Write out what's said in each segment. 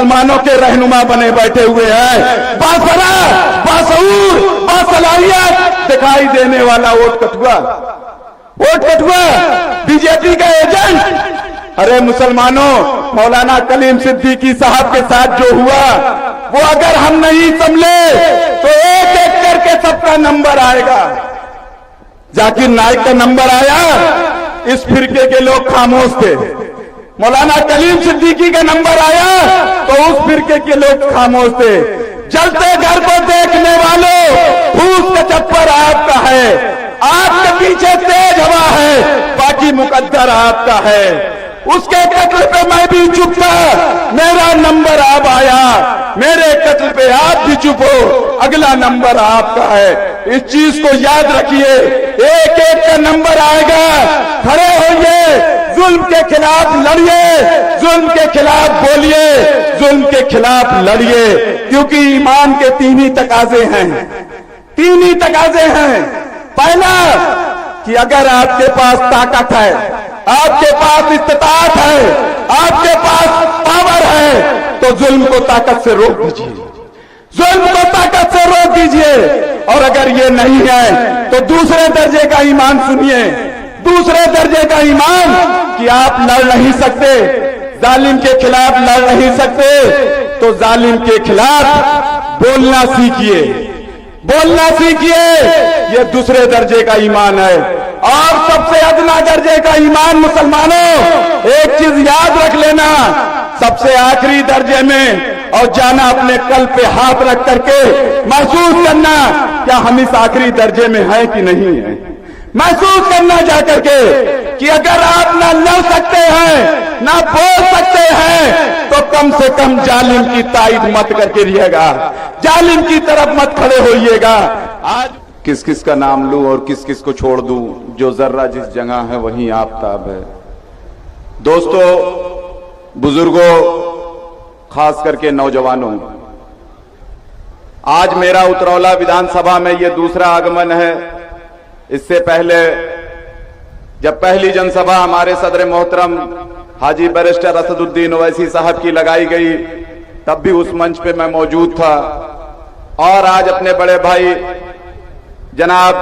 मुसलमानों के रहनुमा बने बैठे हुए हैं। बासरा, बासऊर, बासलाहियत दिखाई देने वाला वोट कठुआ, बीजेपी का एजेंट। अरे मुसलमानों, मौलाना कलीम सिद्दीकी साहब के साथ जो हुआ वो अगर हम नहीं संभले तो एक एक करके सबका नंबर आएगा। जाकिर नाइक का नंबर आया, इस फिरके के लोग खामोश थे। मौलाना कलीम सिद्दीकी का नंबर आया तो उस फिरके के लोग खामोश थे। जलते घर को देखने वालों, फूस का चप्पर आपका है, आपके पीछे तेज हवा है, बाकी मुकद्दर आपका है। उसके कत्ल पे मैं भी चुप था, मेरा नंबर अब आया। मेरे कत्ल पे आप भी चुप हो, अगला नंबर आपका है। इस चीज को याद रखिए, एक एक का नंबर आएगा। खड़े होइए, जुल्म के खिलाफ लड़िए, जुल्म के खिलाफ बोलिए, जुल्म के खिलाफ लड़िए, क्योंकि ईमान के तीन ही तकाजे हैं, तीन ही तकाजे हैं। पहला कि अगर आपके पास ताकत है, आपके पास इस्तिताअत है, आपके पास पावर है, तो जुल्म को ताकत से रोक दीजिए, जुल्म को ताकत से रोक दीजिए। और अगर ये नहीं है तो दूसरे दर्जे का ईमान सुनिए, दूसरे दर्जे का ईमान कि आप लड़ नहीं सकते, जालिम के खिलाफ लड़ नहीं सकते, तो जालिम के खिलाफ बोलना सीखिए, बोलना सीखिए। ये दूसरे दर्जे का ईमान है। और सबसे अदना दर्जे का ईमान मुसलमानों, एक चीज याद रख लेना, सबसे आखिरी दर्जे में और जाना अपने कल पे हाथ रख करके महसूस करना क्या हम इस आखिरी दर्जे में हैं कि नहीं है। महसूस करना जा करके कि अगर आप ना लड़ सकते हैं, ना बोल सकते हैं, तो कम से कम जालिम की ताईद मत करके रहिएगा, जालिम की तरफ मत खड़े होइएगा। आज किस किस का नाम लूं और किस किस को छोड़ दूं, जो जर्रा जिस जगह है वहीं आफताब है। दोस्तों, बुजुर्गों, खास करके नौजवानों, आज मेरा उतरौला विधानसभा में ये दूसरा आगमन है। इससे पहले जब पहली जनसभा हमारे सदर मोहतरम हाजी बैरिस्टर असदुद्दीन ओवैसी साहब की लगाई गई, तब भी उस मंच पे मैं मौजूद था। और आज अपने बड़े भाई जनाब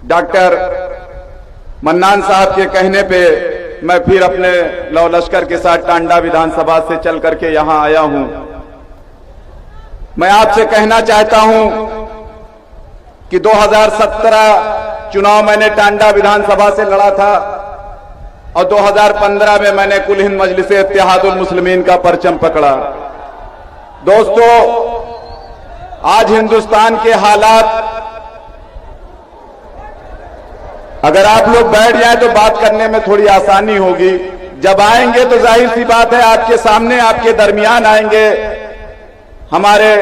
डॉक्टर मन्नान साहब के कहने पे मैं फिर अपने लौ लश्कर के साथ टांडा विधानसभा से चल करके यहां आया हूं। मैं आपसे कहना चाहता हूं कि 2017 चुनाव मैंने टांडा विधानसभा से लड़ा था और 2015 में मैंने कुल हिंद मजलिस इत्तेहादुल मुस्लिमीन का परचम पकड़ा। दोस्तों, आज हिंदुस्तान के हालात, अगर आप लोग बैठ जाएं तो बात करने में थोड़ी आसानी होगी। जब आएंगे तो जाहिर सी बात है आपके सामने, आपके दरमियान आएंगे हमारे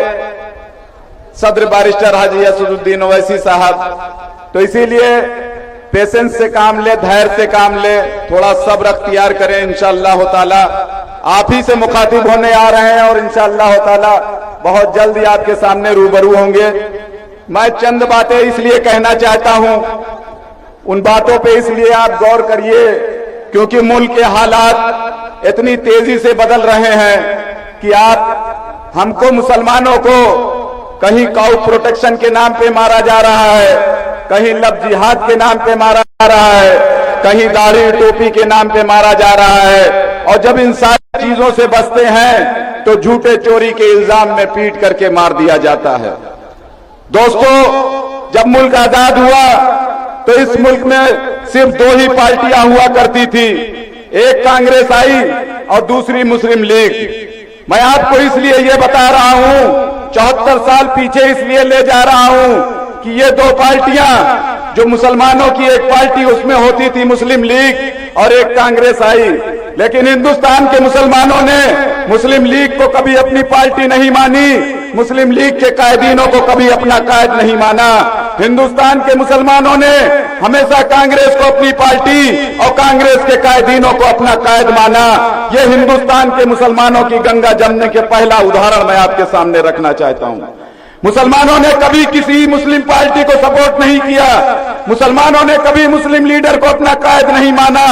सदर बैरिस्टर हाजी असदुद्दीन ओवैसी साहब। तो इसीलिए पेशेंस से काम ले, धैर्य से काम ले, थोड़ा सब्र अख्तियार करें। इंशाअल्लाह ताला आप ही से मुखातिब होने आ रहे हैं और इंशाअल्लाह ताला बहुत जल्दी आपके सामने रूबरू होंगे। मैं चंद बातें इसलिए कहना चाहता हूं, उन बातों पे इसलिए आप गौर करिए क्योंकि मुल्क के हालात इतनी तेजी से बदल रहे हैं कि आप हमको मुसलमानों को कहीं काउ प्रोटेक्शन के नाम पे मारा जा रहा है, कहीं लब जिहाद के नाम पे मारा जा रहा है, कहीं दाढ़ी टोपी के नाम पे मारा जा रहा है। और जब इन सारी चीजों से बचते हैं तो झूठे चोरी के इल्जाम में पीट करके मार दिया जाता है। दोस्तों, जब मुल्क आजाद हुआ तो इस मुल्क में सिर्फ दो ही पार्टियां हुआ करती थी, एक कांग्रेस आई और दूसरी मुस्लिम लीग। मैं आपको इसलिए ये बता रहा हूं, 74 साल पीछे इसलिए ले जा रहा हूं कि ये दो पार्टियां, जो मुसलमानों की एक पार्टी उसमें होती थी मुस्लिम लीग और एक कांग्रेस आई, लेकिन हिंदुस्तान के मुसलमानों ने मुस्लिम लीग को कभी अपनी पार्टी नहीं मानी, मुस्लिम लीग के कायदीनों को कभी अपना कायद नहीं माना। हिंदुस्तान के मुसलमानों ने हमेशा कांग्रेस को अपनी पार्टी और कांग्रेस के कायदीनों को अपना कायद माना। ये हिंदुस्तान के मुसलमानों की गंगा जमने के पहला उदाहरण मैं आपके सामने रखना चाहता हूं। मुसलमानों ने कभी किसी मुस्लिम पार्टी को सपोर्ट नहीं किया, मुसलमानों ने कभी मुस्लिम लीडर को अपना कायद नहीं माना,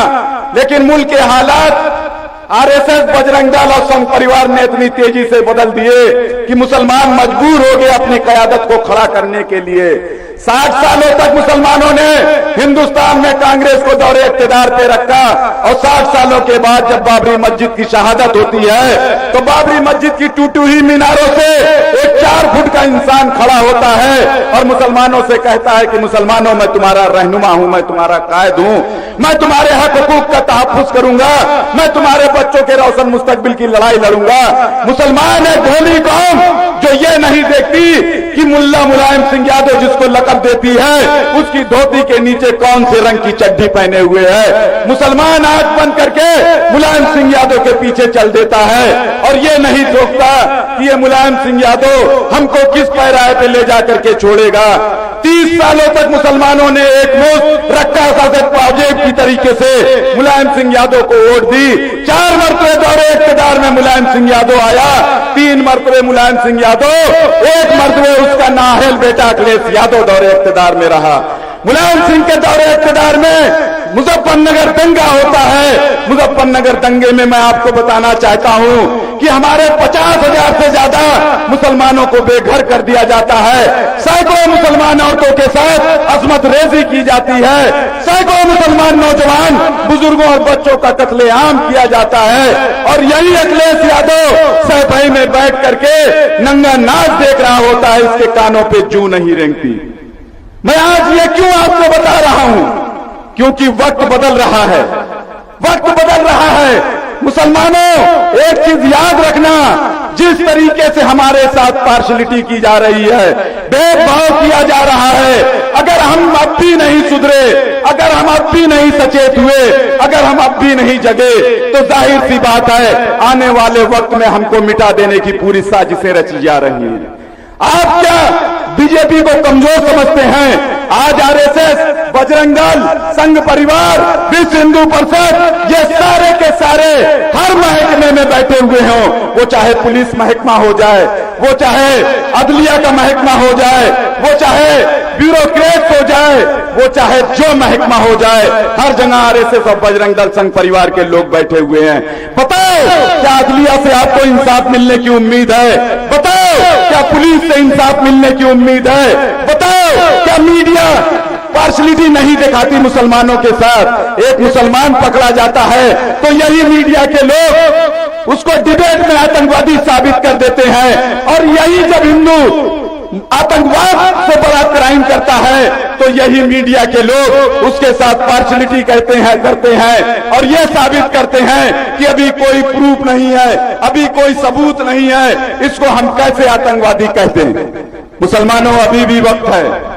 लेकिन मुल्क के हालात आरएसएस, बजरंग दल और संघ परिवार ने इतनी तेजी से बदल दिए कि मुसलमान मजबूर हो गए अपनी क़यादत को खड़ा करने के लिए। 60 सालों तक मुसलमानों ने हिंदुस्तान में कांग्रेस को दौरे इख्तिदार पे रखा और 60 सालों के बाद जब बाबरी मस्जिद की शहादत होती है तो बाबरी मस्जिद की टूटी हुई मीनारों से एक 4 फुट का इंसान खड़ा होता है और मुसलमानों से कहता है कि मुसलमानों, मैं तुम्हारा रहनुमा हूं, मैं तुम्हारा कायद हूं, मैं तुम्हारे हक हुकूक का तहफ्फुज करूंगा, मैं तुम्हारे बच्चों के रोशन मुस्तकबिल की लड़ाई लड़ूंगा। मुसलमान है भोली कौम जो ये नहीं देखती कि मुल्ला मुलायम सिंह यादव जिसको लक़ब देती है उसकी धोती के नीचे कौन से रंग की चड्डी पहने हुए है। मुसलमान आंख बंद करके मुलायम सिंह यादव के पीछे चल देता है और ये नहीं सोचता कि ये मुलायम सिंह यादव हमको किस पैराए पे ले जाकर के छोड़ेगा। 30 सालों तक मुसलमानों ने एक मुश्त रक्का साजत वाजिब की तरीके से मुलायम सिंह यादव को वोट दी। 4 मरतबे दौरे इख्तिदार में मुलायम सिंह यादव आया, 3 मरतबे मुलायम सिंह यादव, 1 मरतबे उसका नाअहल बेटा अखिलेश यादव दौरे इख्तिदार में रहा। मुलायम सिंह के दौरे इख्तिदार में मुजफ्फरनगर दंगा होता है। मुजफ्फरनगर दंगे में मैं आपको बताना चाहता हूं कि हमारे 50,000 से ज्यादा मुसलमानों को बेघर कर दिया जाता है। सैकड़ों मुसलमान औरतों के साथ अजमत रेजी की जाती है। सैकड़ों मुसलमान नौजवान, बुजुर्गों और बच्चों का कत्लेआम किया जाता है और यही अखिलेश यादव सहफई में बैठ करके नंगा नाच देख रहा होता है, इसके कानों पे जूं नहीं रेंगती। मैं आज ये क्यों आपको बता रहा हूं? क्योंकि वक्त बदल रहा है, वक्त बदल रहा है। मुसलमानों, एक चीज याद रखना, जिस तरीके से हमारे साथ पार्शलिटी की जा रही है, भेदभाव किया जा रहा है, अगर हम अब भी नहीं सुधरे, अगर हम अब भी नहीं सचेत हुए, अगर हम अब भी नहीं जगे तो जाहिर सी बात है आने वाले वक्त में हमको मिटा देने की पूरी साजिशें रची जा रही हैं। आप क्या बीजेपी को कमजोर समझते हैं? आज आरएसएस, बजरंग दल, संघ परिवार, विश्व हिंदू परिषद, ये सारे के सारे हर महकमे में बैठे हुए हों, वो चाहे पुलिस महकमा हो जाए, वो चाहे अदलिया का महकमा हो जाए, वो चाहे ब्यूरोक्रेट हो जाए, वो चाहे जो महकमा हो जाए, हर जगह आरएसएस और बजरंग दल, संघ परिवार के लोग बैठे हुए हैं। बताओ, क्या अदलिया से आपको इंसाफ मिलने की उम्मीद है? बताओ, क्या पुलिस से इंसाफ मिलने की उम्मीद है? बताओ, क्या मीडिया पार्शलिटी नहीं दिखाती मुसलमानों के साथ? एक मुसलमान पकड़ा जाता है तो यही मीडिया के लोग उसको डिबेट में आतंकवादी साबित कर देते हैं और यही जब हिंदू आतंकवाद से बड़ा क्राइम करता है तो यही मीडिया के लोग उसके साथ पार्शलिटी करते हैं और ये साबित करते हैं कि अभी कोई प्रूफ नहीं है, अभी कोई सबूत नहीं है, इसको हम कैसे आतंकवादी कहते हैं। मुसलमानों, अभी भी वक्त है।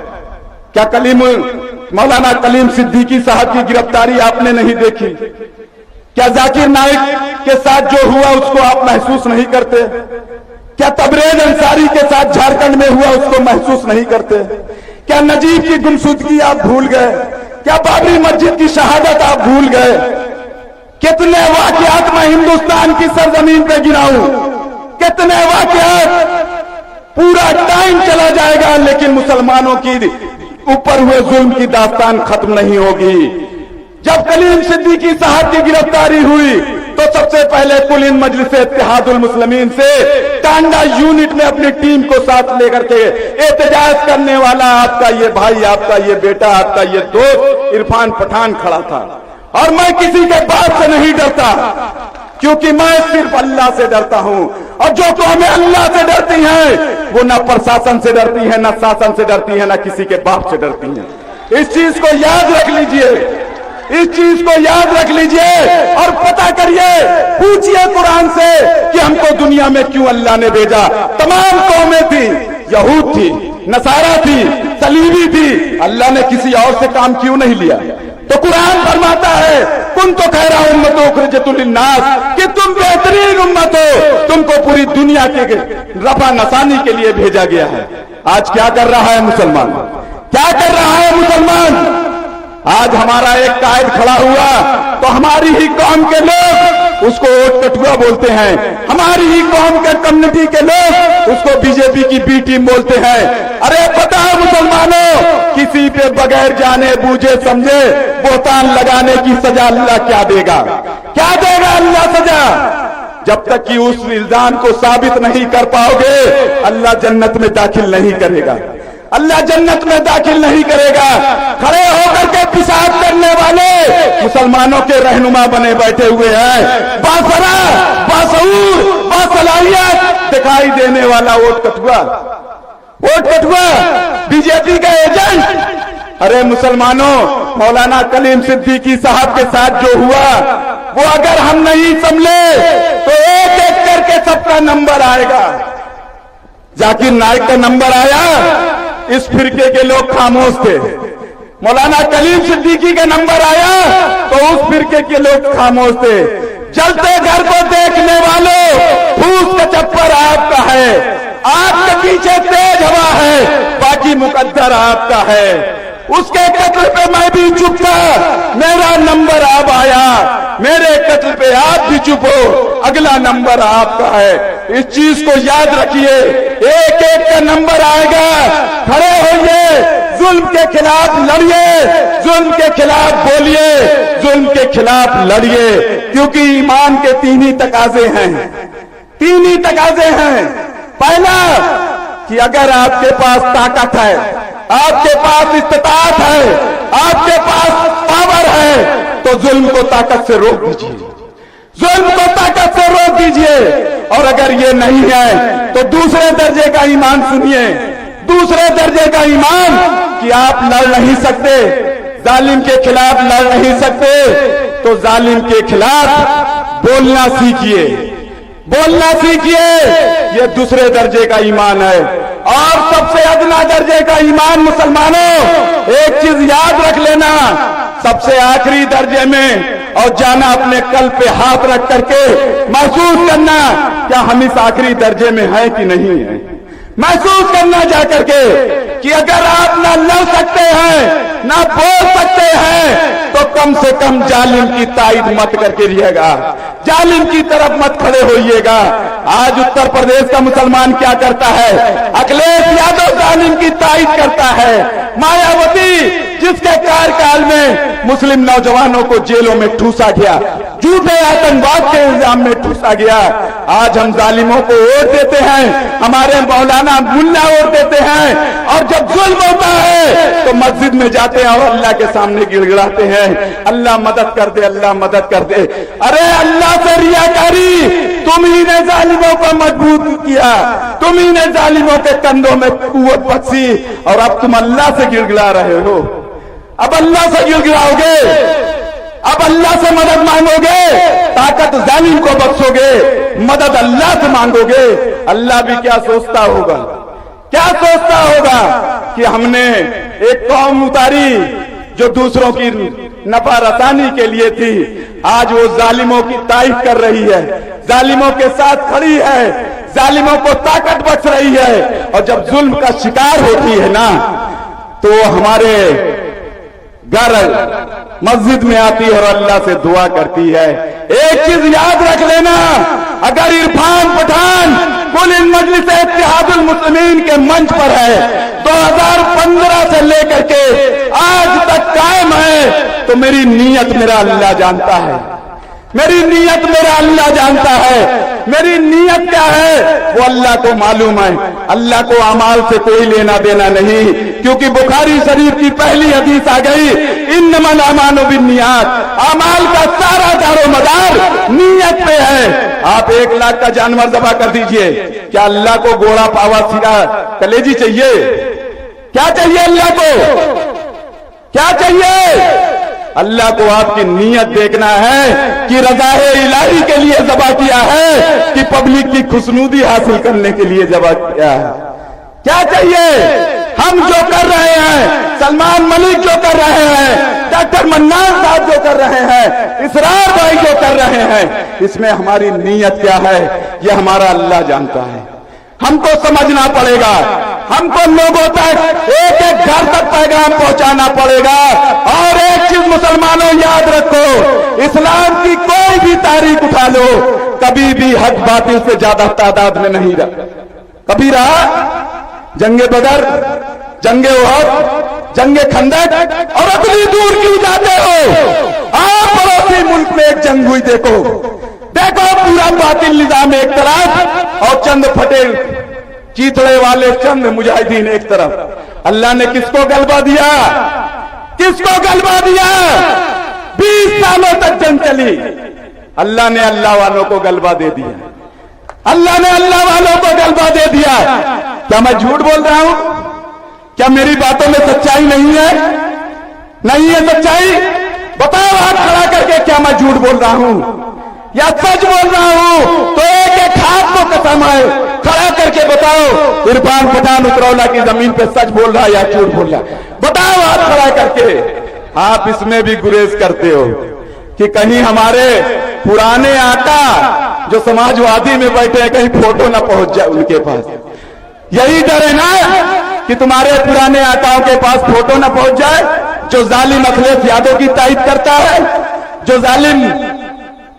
क्या मौलाना कलीम सिद्दीकी साहब की गिरफ्तारी आपने नहीं देखी? क्या जाकिर नाइक के साथ जो हुआ उसको आप महसूस नहीं करते? क्या तबरेज अंसारी के साथ झारखंड में हुआ उसको महसूस नहीं करते? क्या नजीब की गुमशुदगी आप भूल गए? क्या बाबरी मस्जिद की शहादत आप भूल गए? कितने वाकयात मैं हिंदुस्तान की सरजमीन पे गिनाऊं, कितने वाकयात, पूरा टाइम चला जाएगा लेकिन मुसलमानों की ऊपर हुए जुल्म की दास्तान खत्म नहीं होगी। जब कलीम सिद्दीकी साहब की गिरफ्तारी हुई तो सबसे पहले कुल इन मजलिस इत्तेहादुल मुस्लिमीन से टांडा यूनिट में अपनी टीम को साथ लेकर के एहतजाज करने वाला आपका ये भाई, आपका ये बेटा, आपका ये दोस्त इरफान पठान खड़ा था। और मैं किसी के बाप से नहीं डरता क्योंकि मैं सिर्फ अल्लाह से डरता हूं और जो कौमें अल्लाह से डरती हैं वो ना प्रशासन से डरती हैं, ना शासन से डरती हैं, ना किसी के बाप से डरती हैं। इस चीज को याद रख लीजिए, इस चीज को याद रख लीजिए और पता करिए, पूछिए कुरान से कि हमको दुनिया में क्यों अल्लाह ने भेजा। तमाम कौमें थी, यहूद थी, नसारा थी, सलीबी थी, अल्लाह ने किसी और से काम क्यों नहीं लिया? तो कुरान फरमाता है कुन तो खैरा उम्मत उखरिजतुल लिन्नास, कि तुम बेहतरीन उम्मत हो, तुमको पूरी दुनिया के रफा नसानी के लिए भेजा गया है। आज क्या कर रहा है मुसलमान? क्या कर रहा है मुसलमान? आज हमारा एक कायद खड़ा हुआ तो हमारी ही कौम के लोग उसको ओट कटुआ बोलते हैं, हमारी ही कौम के कम्युनिटी के लोग उसको बीजेपी की बी टीम बोलते हैं। अरे पता है मुसलमानों, किसी पे बगैर जाने बूझे समझे बोहतान लगाने की सजा अल्लाह क्या देगा? क्या देगा अल्लाह सजा? जब तक कि उस इल्जाम को साबित नहीं कर पाओगे अल्लाह जन्नत में दाखिल नहीं करेगा, अल्लाह जन्नत में दाखिल नहीं करेगा। खड़े होकर के पेशाब करने वाले मुसलमानों के रहनुमा बने बैठे हुए हैं, बासरा, बासऊर, बासलाहियत दिखाई देने वाला वोट कठुआ, बीजेपी का एजेंट। अरे मुसलमानों, मौलाना कलीम सिद्दीकी साहब के साथ जो हुआ वो अगर हम नहीं संभले तो एक एक करके सबका नंबर आएगा। जाकिर नाइक का नंबर आया, इस फिरके के लोग खामोश थे। मौलाना कलीम सिद्दीकी का नंबर आया तो उस फिरके के लोग खामोश थे। जलते घर को देखने वालों, फूस का चप्पर आपका है, आपके पीछे तेज हवा है, बाकी मुकद्दर आपका है। उसके कत्ल पे मैं भी चुप था, मेरा नंबर अब आया, मेरे कत्ल पे आप भी चुप हो, अगला नंबर आपका है। इस चीज को याद रखिए, एक एक का नंबर आएगा। खड़े होइए, जुल्म के खिलाफ लड़िए, जुल्म के खिलाफ बोलिए, जुल्म के खिलाफ लड़िए, क्योंकि ईमान के तीन ही तकाजे हैं, तीन ही तकाजे हैं। पहला कि अगर आपके पास ताकत है, आपके पास इस्तिताअत है, आपके पास पावर है, तो जुल्म को ताकत से रोक दीजिए, जुल्म को ताकत से रोक दीजिए। और अगर ये नहीं है तो दूसरे दर्जे का ईमान सुनिए, दूसरे दर्जे का ईमान कि आप लड़ नहीं सकते, जालिम के खिलाफ लड़ नहीं सकते, तो जालिम के खिलाफ बोलना सीखिए, बोलना सीखिए। ये दूसरे दर्जे का ईमान है। और सबसे अदना दर्जे का ईमान मुसलमानों, एक चीज याद रख लेना, सबसे आखिरी दर्जे में और जाना अपने कल्ब पे हाथ रख करके महसूस करना क्या हम इस आखिरी दर्जे में हैं कि नहीं है। महसूस करना जा करके कि अगर आप ना लड़ सकते हैं, ना बोल सकते हैं, तो कम से कम जालिम की ताईद मत करके रहिएगा, जालिम की तरफ मत खड़े होइएगा। आज उत्तर प्रदेश का मुसलमान क्या करता है? अखिलेश यादव जालिम की ताईद करता है, मायावती जिसके कार्यकाल में मुस्लिम नौजवानों को जेलों में ठूसा गया, झूठे आतंकवाद के इल्जाम में ठूसा गया। आज हम जालिमों को वोट देते हैं, हमारे मौलाना मुल्ला वोट देते हैं, और जब जुल्म होता है तो मस्जिद में जाते हैं और अल्लाह के सामने गिड़गिड़ाते हैं, अल्लाह मदद कर दे, अल्लाह मदद कर दे। अरे अल्लाह से रियाकारी, तुम ही ने जालिमों को मजबूत किया, तुम ही ने जालिमों के कंधों में कुव्वत बख्शी, और अब तुम अल्लाह से गिड़गिड़ा रहे हो। अब अल्लाह से गिड़गिड़ाओगे, अब अल्लाह से मदद मांगोगे, ताकत जालिम को बख्शोगे, मदद अल्लाह से मांगोगे। अल्लाह भी क्या सोचता होगा, क्या सोचता होगा कि हमने एक कौम उतारी जो दूसरों की नफा रसानी के लिए थी, आज वो जालिमों की तारीफ कर रही है, जालिमों के साथ खड़ी है, जालिमों को ताकत बख्श रही है। और जब जुल्म का शिकार होती है ना, तो हमारे घर मस्जिद में आती है और अल्लाह से दुआ करती है। एक चीज याद रख लेना, अगर इरफान पठान कुल मजलिस इत्तेहादुल मुस्लिमीन के मंच पर है, 2015 से लेकर के आज तक कायम है, तो मेरी नीयत मेरा अल्लाह जानता है, मेरी नीयत मेरा अल्लाह जानता है। मेरी नीयत क्या है वो अल्लाह को मालूम है। अल्लाह को अमाल से कोई लेना देना नहीं, क्योंकि बुखारी शरीफ की पहली हदीस आ गई, इन्नमल अमालु बिन्नियात, अमाल का सारा दारोमदार नीयत पे है। आप 1 लाख का जानवर ज़बह कर दीजिए, क्या अल्लाह को घोड़ा पावा सिरा कलेजी चाहिए? क्या चाहिए अल्लाह को? क्या चाहिए? अल्लाह को आपकी नीयत देखना है कि रज़ाए इलाही के लिए ज़बह किया है कि पब्लिक की खुशनुदी हासिल करने के लिए ज़बह किया है। क्या चाहिए? हम जो कर रहे हैं, सलमान मलिक जो कर रहे हैं, डॉक्टर मन्नान साहब जो कर रहे हैं, इसरार भाई जो कर रहे हैं, इसमें हमारी नीयत क्या है यह हमारा अल्लाह जानता है। हमको समझना पड़ेगा, हमको लोगों तक एक एक घर तक पैगाम पहुंचाना पड़ेगा। और एक चीज मुसलमानों याद रखो, इस्लाम की कोई भी तारीख उठा लो, कभी भी हक बातिल से ज्यादा तादाद में नहीं रहा। कभी रहा? जंगे बदर, जंगे उहद, जंगे खंदक, और अगली दूर क्यों जाते हो? आप पड़ोसी मुल्क में एक जंग हुई, देखो देखो पूरा बातिल निजाम एक तरफ और चंद फटे चीथड़े वाले चंद मुजाहिदीन एक तरफ। अल्लाह ने किसको गलबा दिया? किसको गलबा दिया? 20 सालों तक जंग चली, अल्लाह ने अल्लाह वालों को गलबा दे दिया। अल्लाह ने अल्लाह वालों को गलबा दे दिया। क्या मैं झूठ बोल रहा हूं? क्या मेरी बातों में सच्चाई नहीं है? नहीं है सच्चाई? बताओ हाथ खड़ा करके, क्या मैं झूठ बोल रहा हूं या सच बोल रहा हूं? तो एक एक हाथ को कसम है, खड़ा करके बताओ इरफान पठान उतरौला की जमीन पे सच बोल रहा है या झूठ बोल रहा है? बताओ हाथ खड़ा करके। आप इसमें भी गुरेज करते हो कि कहीं हमारे पुराने आका जो समाजवादी में बैठे हैं कहीं फोटो ना पहुंच जाए उनके पास। यही डर है ना कि तुम्हारे पुराने आकाओं के पास फोटो ना पहुंच जाए। जो जालिम अखिलेश यादव की तायद करता है, जो जालिम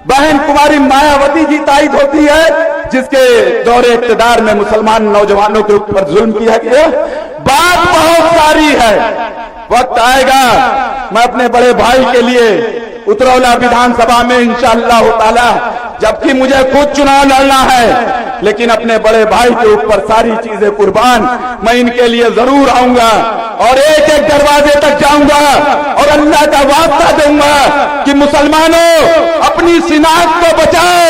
बहन कुमारी मायावती की तायद होती है, जिसके दौरे इक्तदार में मुसलमान नौजवानों के ऊपर जुल्म किया गया। बात बहुत सारी है, वक्त आएगा मैं अपने बड़े भाई के लिए उतरौला विधानसभा में इंशाअल्लाह ताला, जबकि मुझे खुद चुनाव लड़ना है, लेकिन अपने बड़े भाई के ऊपर सारी चीजें कुर्बान, मैं इनके लिए जरूर आऊंगा और एक एक दरवाजे तक जाऊंगा और अल्लाह का वास्ता दूंगा कि मुसलमानों अपनी शिनाख्त को बचाओ।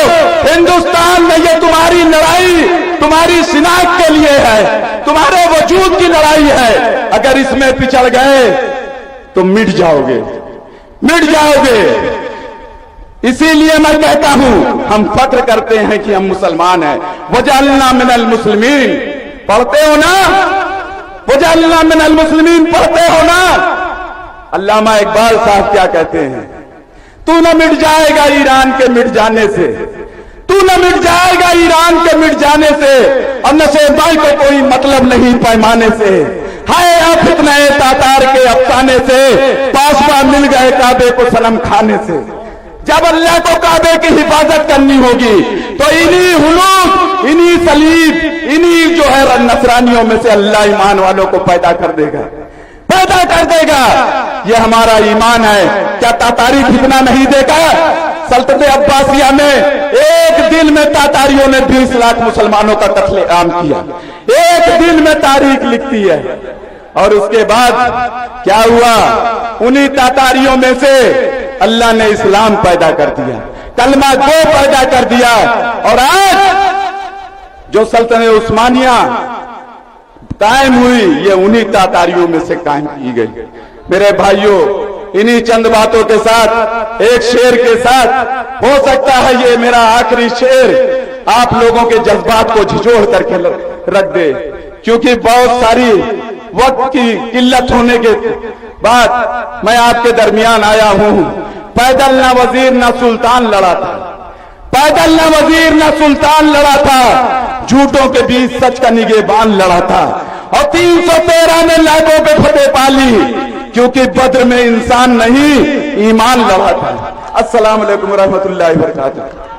हिंदुस्तान में ये तुम्हारी लड़ाई तुम्हारी शिनाख्त के लिए है, तुम्हारे वजूद की लड़ाई है। अगर इसमें पिछड़ गए तो मिट जाओगे, मिट जाओगे। इसीलिए मैं कहता हूं, हम फख्र करते हैं कि हम मुसलमान हैं। वजअलना मिनल मुस्लिमीन, पढ़ते हो ना? वजअलना मिनल मुस्लिमीन पढ़ते हो ना? अल्लामा इकबाल साहब क्या कहते हैं? तू न मिट जाएगा ईरान के मिट जाने से, तू न मिट जाएगा ईरान के मिट जाने से, और नशेबाई को कोई मतलब नहीं पैमाने से। हाय आप इतने तातार के अफसाने से, पासवा मिल गए काबे को सनम खाने से। जब अल्लाह को काबे की हिफाजत करनी होगी तो इन्हीं हुलूक, इन्हीं सलीब, इन्हीं जो है नसरानियों में से अल्लाह ईमान वालों को पैदा कर देगा, पैदा कर देगा। ये हमारा ईमान है। क्या तातारी फितना नहीं देखा? सल्तनत अब्बासिया में एक दिन में तातारियों ने 20 लाख मुसलमानों का कत्लेआम किया। एक दिन में तारीख लिखती है। और उसके बाद क्या हुआ? उन्हीं तातारियों में से अल्लाह ने इस्लाम पैदा कर दिया, कलमा गो पैदा कर दिया। और आज जो सल्तनत उस्मानिया कायम हुई, ये उन्हीं तातारियों में से कायम की गई। मेरे भाइयों, इन्हीं चंद बातों के साथ, एक शेर के साथ, हो सकता है ये मेरा आखिरी शेर आप लोगों के जज्बात को झिझोड़ करके रख दे, क्योंकि बहुत सारी वक्त की किल्लत होने के बाद मैं आपके दरमियान आया हूं। पैदल ना वजीर ना सुल्तान लड़ा था, पैदल ना वजीर ना सुल्तान लड़ा था, झूठों के बीच सच का निगहबान लड़ा था। और 313 ने लाखों पे फतेह पाली, क्योंकि बद्र में इंसान नहीं ईमान लड़ा था। अस्सलाम वालेकुम रहमतुल्लाहि व बरकातहू।